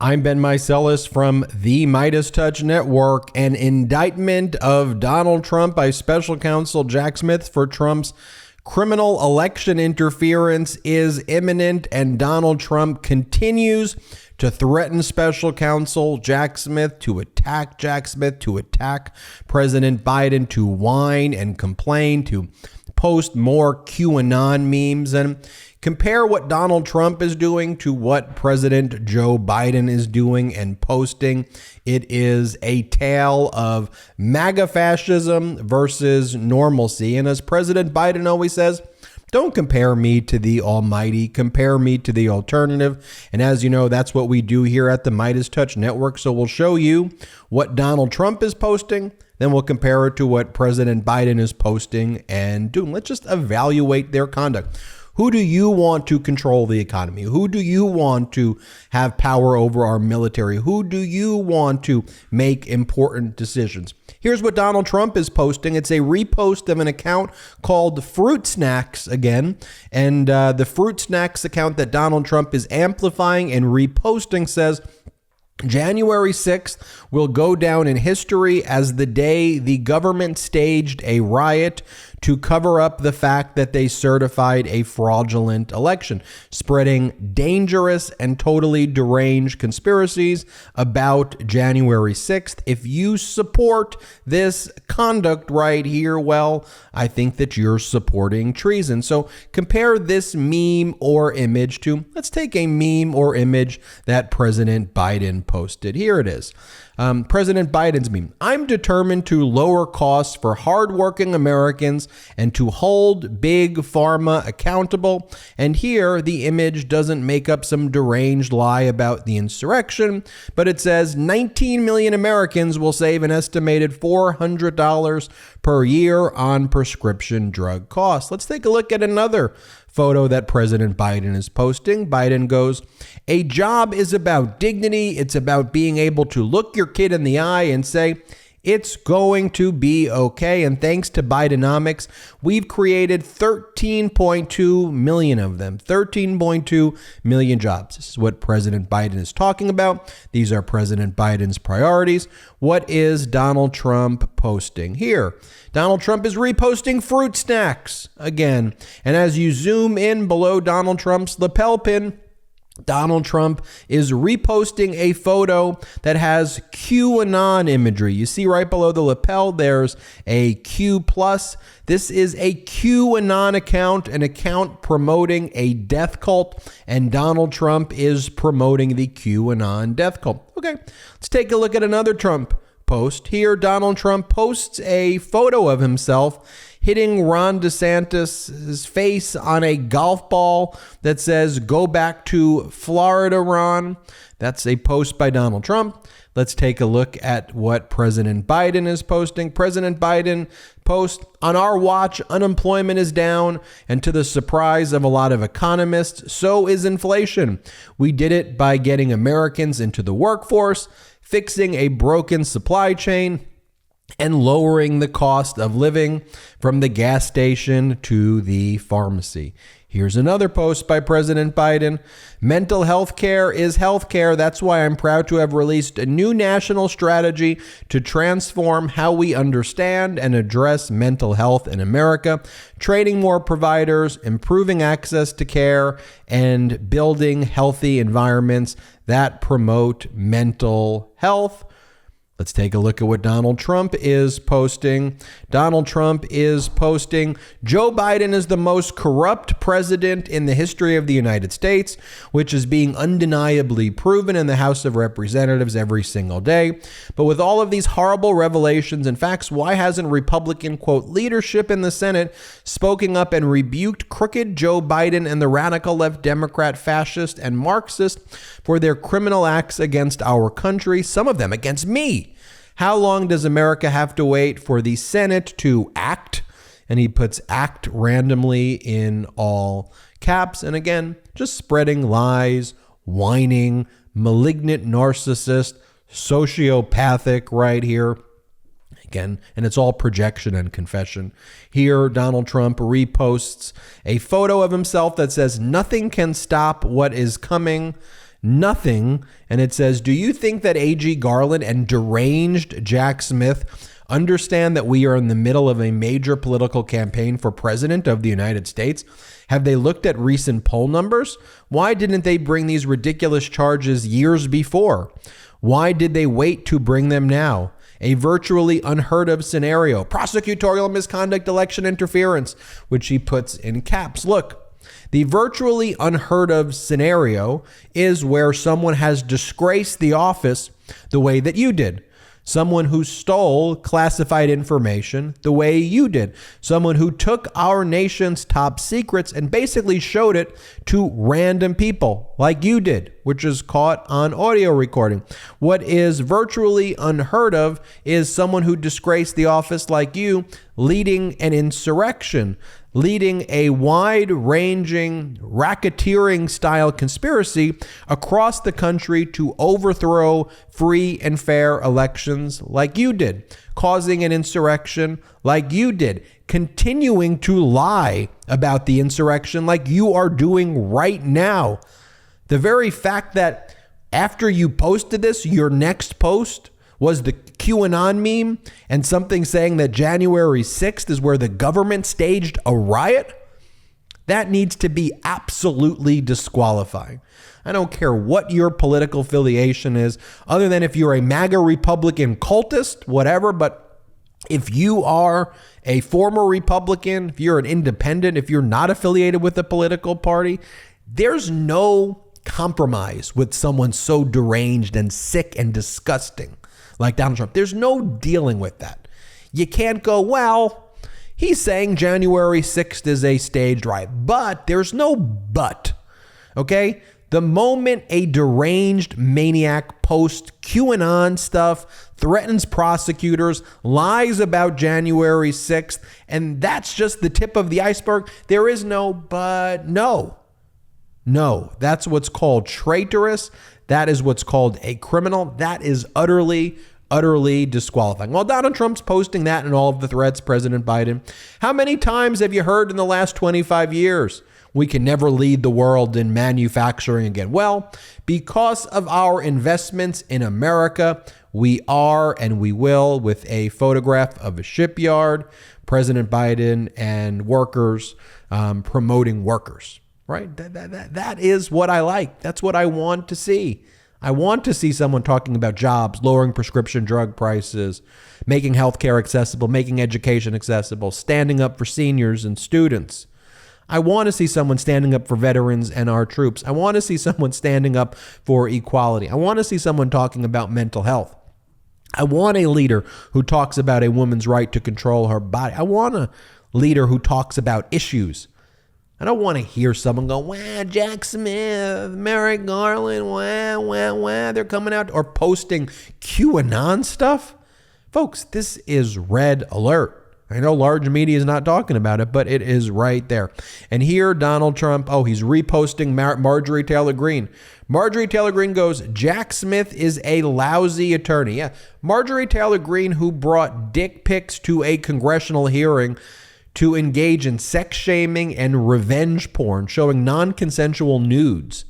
I'm Ben Meiselas from the MeidasTouch Network. An indictment of Donald Trump by special counsel Jack Smith for Trump's criminal election interference is imminent, and Donald Trump continues to threaten special counsel Jack Smith, to attack President Biden, to whine and complain, to post more QAnon memes, and compare what Donald Trump is doing to what President Joe Biden is doing and posting. It is a tale of MAGA fascism versus normalcy. And as President Biden always says, don't compare me to the almighty, compare me to the alternative. And as you know, that's what we do here at the MeidasTouch Network. So we'll show you what Donald Trump is posting, then we'll compare it to what President Biden is posting and doing. Let's just evaluate their conduct. Who do you want to control the economy? Who do you want to have power over our military? Who do you want to make important decisions? Here's what Donald Trump is posting. It's a repost of an account called Fruit Snacks again. And the Fruit Snacks account that Donald Trump is amplifying and reposting says, January 6th will go down in history as the day the government staged a riot to cover up the fact that they certified a fraudulent election, spreading dangerous and totally deranged conspiracies about January 6th. If you support this conduct right here, well, I think that you're supporting treason. So compare this meme or image to, let's take a meme or image that President Biden posted. Here it is. President Biden's meme. I'm determined to lower costs for hardworking Americans and to hold big pharma accountable. And here the image doesn't make up some deranged lie about the insurrection, but it says 19 million Americans will save an estimated $400 per year on prescription drug costs. Let's take a look at another photo that President Biden is posting. Biden goes, a job is about dignity. It's about being able to look your kid in the eye and say, it's going to be okay. And thanks to Bidenomics, we've created 13.2 million of them, 13.2 million jobs. This is what President Biden is talking about. These are President Biden's priorities. What is Donald Trump posting here? Donald Trump is reposting Fruit Snacks again. And as you zoom in below Donald Trump's lapel pin, Donald Trump is reposting a photo that has QAnon imagery. You see right below the lapel, there's a Q+. This is a QAnon account, an account promoting a death cult, and Donald Trump is promoting the QAnon death cult. Okay, let's take a look at another Trump post. Here, Donald Trump posts a photo of himself hitting Ron DeSantis' face on a golf ball that says, go back to Florida, Ron. That's a post by Donald Trump. Let's take a look at what President Biden is posting. President Biden posts, on our watch, unemployment is down, and to the surprise of a lot of economists, so is inflation. We did it by getting Americans into the workforce, fixing a broken supply chain, and lowering the cost of living from the gas station to the pharmacy. Here's another post by President Biden. Mental health care is health care. That's why I'm proud to have released a new national strategy to transform how we understand and address mental health in America, training more providers, improving access to care, and building healthy environments that promote mental health. Let's take a look at what Donald Trump is posting. Donald Trump is posting, Joe Biden is the most corrupt president in the history of the United States, which is being undeniably proven in the House of Representatives every single day. But with all of these horrible revelations and facts, why hasn't Republican, quote, leadership in the Senate spoken up and rebuked crooked Joe Biden and the radical left Democrat, fascist, and Marxist for their criminal acts against our country, some of them against me? How long does America have to wait for the Senate to act? And he puts act randomly in all caps. And again, just spreading lies, whining, malignant narcissist, sociopathic right here. Again, and it's all projection and confession. Here, Donald Trump reposts a photo of himself that says, nothing can stop what is coming. Nothing. And it says, do you think that A.G. Garland and deranged Jack Smith understand that we are in the middle of a major political campaign for president of the United States? Have they looked at recent poll numbers? Why didn't they bring these ridiculous charges years before? Why did they wait to bring them now? A virtually unheard of scenario. Prosecutorial misconduct, election interference, which he puts in caps. Look, the virtually unheard of scenario is where someone has disgraced the office the way that you did. Someone who stole classified information the way you did. Someone who took our nation's top secrets and basically showed it to random people like you did, which is caught on audio recording. What is virtually unheard of is someone who disgraced the office like you, leading an insurrection, leading a wide-ranging racketeering-style conspiracy across the country to overthrow free and fair elections like you did, causing an insurrection like you did, continuing to lie about the insurrection like you are doing right now. The very fact that after you posted this, your next post was the QAnon meme and something saying that January 6th is where the government staged a riot, that needs to be absolutely disqualifying. I don't care what your political affiliation is, other than if you're a MAGA Republican cultist, whatever, but if you are a former Republican, if you're an independent, if you're not affiliated with a political party, there's no compromise with someone so deranged and sick and disgusting like Donald Trump. There's no dealing with that. You can't go, well, he's saying January 6th is a staged riot, but there's no but, okay? The moment a deranged maniac posts QAnon stuff, threatens prosecutors, lies about January 6th, and that's just the tip of the iceberg, there is no but. No, that's what's called traitorous. That is what's called a criminal. That is utterly disqualifying. While Donald Trump's posting that and all of the threats, President Biden, how many times have you heard in the last 25 years, we can never lead the world in manufacturing again? Well, because of our investments in America, we are and we will, with a photograph of a shipyard, President Biden and workers promoting workers, right? That is what I like. That's what I want to see. I want to see someone talking about jobs, lowering prescription drug prices, making healthcare accessible, making education accessible, standing up for seniors and students. I want to see someone standing up for veterans and our troops. I want to see someone standing up for equality. I want to see someone talking about mental health. I want a leader who talks about a woman's right to control her body. I want a leader who talks about issues. I don't want to hear someone go, wah, Jack Smith, Merrick Garland, wah, they're coming out, or posting QAnon stuff. Folks, this is red alert. I know large media is not talking about it, but it is right there. And here, Donald Trump, he's reposting Marjorie Taylor Greene. Marjorie Taylor Greene goes, Jack Smith is a lousy attorney. Yeah, Marjorie Taylor Greene, who brought dick pics to a congressional hearing to engage in sex shaming and revenge porn, showing non-consensual nudes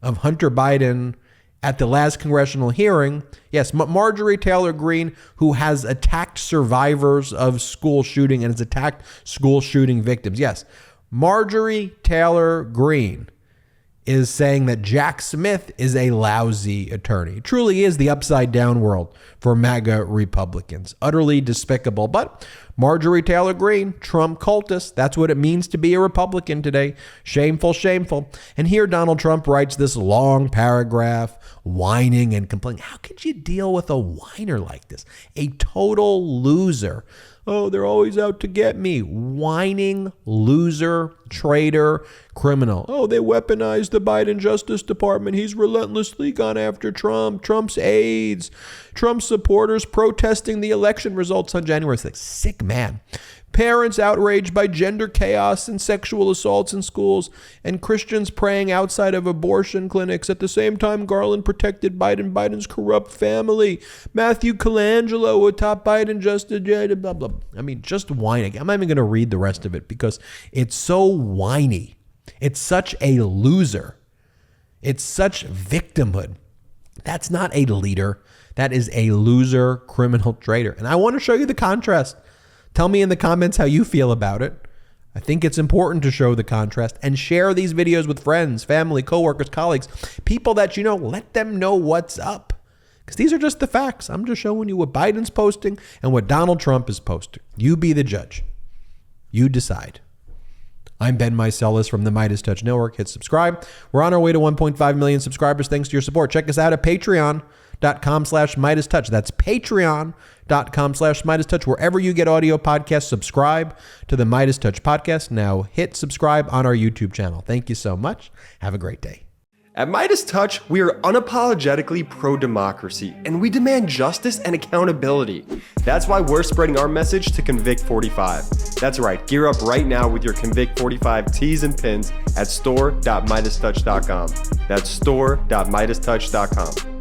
of Hunter Biden at the last congressional hearing. Yes, Marjorie Taylor Greene, who has attacked survivors of school shooting and has attacked school shooting victims. Yes, Marjorie Taylor Greene is saying that Jack Smith is a lousy attorney. It truly is the upside down world for MAGA Republicans. Utterly despicable. But Marjorie Taylor Greene, Trump cultist, that's what it means to be a Republican today. Shameful, shameful. And here Donald Trump writes this long paragraph, whining and complaining. How could you deal with a whiner like this? A total loser. Oh, they're always out to get me. Whining, loser, traitor, criminal. Oh, they weaponized the Biden Justice Department. He's relentlessly gone after Trump. Trump's aides. Trump supporters protesting the election results on January 6th. Sick man. Parents outraged by gender chaos and sexual assaults in schools, and Christians praying outside of abortion clinics. At the same time, Garland protected Biden's corrupt family. Matthew Colangelo atop Biden justice, blah, blah. I mean, just whining. I'm not even going to read the rest of it because it's so whiny. It's such a loser. It's such victimhood. That's not a leader. That is a loser, criminal traitor. And I want to show you the contrast. Tell me in the comments how you feel about it. I think it's important to show the contrast and share these videos with friends, family, coworkers, colleagues, people that you know. Let them know what's up. Because these are just the facts. I'm just showing you what Biden's posting and what Donald Trump is posting. You be the judge. You decide. I'm Ben Meiselas from the MeidasTouch Network. Hit subscribe. We're on our way to 1.5 million subscribers thanks to your support. Check us out at patreon.com/MeidasTouch. That's patreon.com/MeidasTouch. Wherever you get audio podcasts, subscribe to the MeidasTouch podcast. Now hit subscribe on our YouTube channel. Thank you so much. Have a great day. At MeidasTouch, we are unapologetically pro-democracy, and we demand justice and accountability. That's why we're spreading our message to Convict 45. That's right, gear up right now with your Convict 45 tees and pins at store.MeidasTouch.com. That's store.MeidasTouch.com.